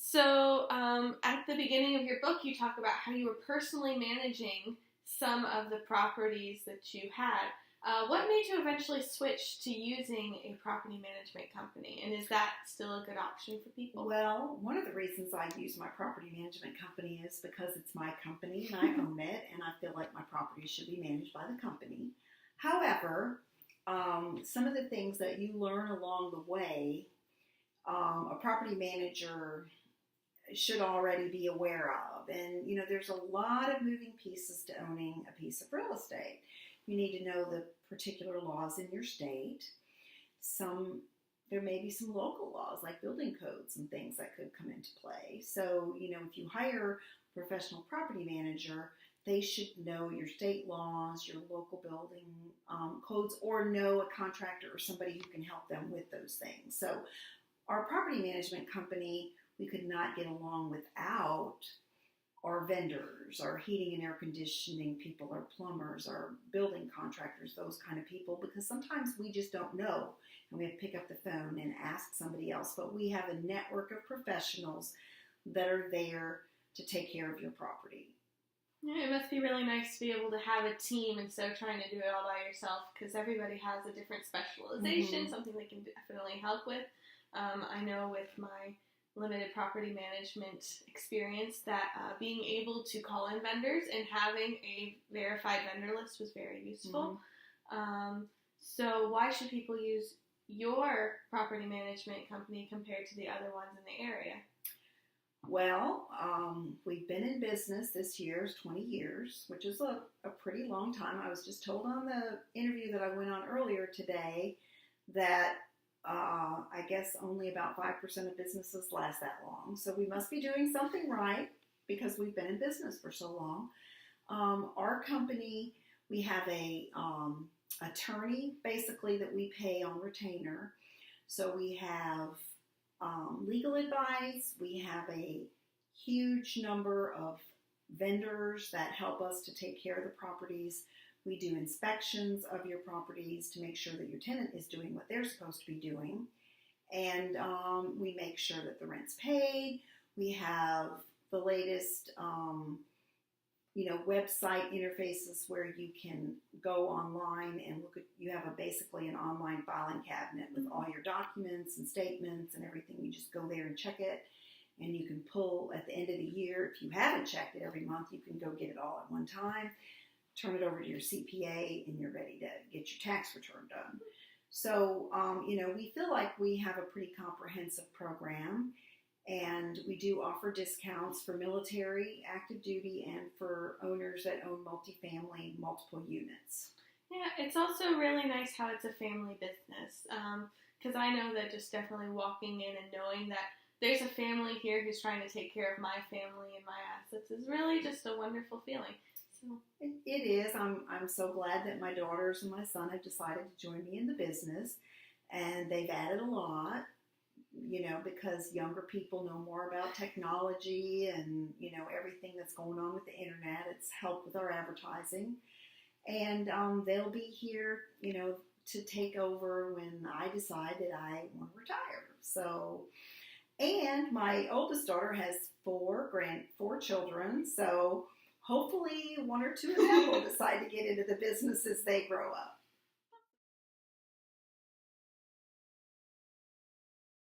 So, at the beginning of your book, you talk about how you were personally managing some of the properties that you had. What made you eventually switch to using a property management company? And is that still a good option for people? Well, one of the reasons I use my property management company is because it's my company and I own it, and I feel like my property should be managed by the company. However, some of the things that you learn along the way, a property manager should already be aware of. And, there's a lot of moving pieces to owning a piece of real estate. You need to know the particular laws in your state. There may be some local laws like building codes and things that could come into play. So, if you hire a professional property manager, they should know your state laws, your local building codes, or know a contractor or somebody who can help them with those things. So our property management company, we could not get along without our vendors, our heating and air conditioning people, our plumbers, our building contractors, those kind of people, because sometimes we just don't know and we have to pick up the phone and ask somebody else. But we have a network of professionals that are there to take care of your property. Yeah, it must be really nice to be able to have a team instead of trying to do it all by yourself, because everybody has a different specialization, something they can definitely help with. I know with my limited property management experience that being able to call in vendors and having a verified vendor list was very useful. So why should people use your property management company compared to the other ones in the area? Well, we've been in business this year is 20 years, which is a pretty long time. I was just told on the interview that I went on earlier today that I guess only about 5% of businesses last that long. So we must be doing something right because we've been in business for so long. Our company, we have a attorney basically that we pay on retainer. So we have legal advice. We have a huge number of vendors that help us to take care of the properties. We do inspections of your properties to make sure that your tenant is doing what they're supposed to be doing. And we make sure that the rent's paid. We have the latest, website interfaces where you can go online and look at, you have basically an online filing cabinet with all your documents and statements and everything. You just go there and check it. And you can pull at the end of the year. If you haven't checked it every month, you can go get it all at one time. Turn it over to your CPA, and you're ready to get your tax return done. So, we feel like we have a pretty comprehensive program, and we do offer discounts for military, active duty, and for owners that own multifamily, multiple units. Yeah, it's also really nice how it's a family business, because I know that just definitely walking in and knowing that there's a family here who's trying to take care of my family and my assets is really just a wonderful feeling. So it is. I'm so glad that my daughters and my son have decided to join me in the business, and they've added a lot, because younger people know more about technology and, everything that's going on with the internet. It's helped with our advertising, and they'll be here, to take over when I decide that I want to retire. So, and my oldest daughter has four children, so hopefully one or two of them will decide to get into the business as they grow up.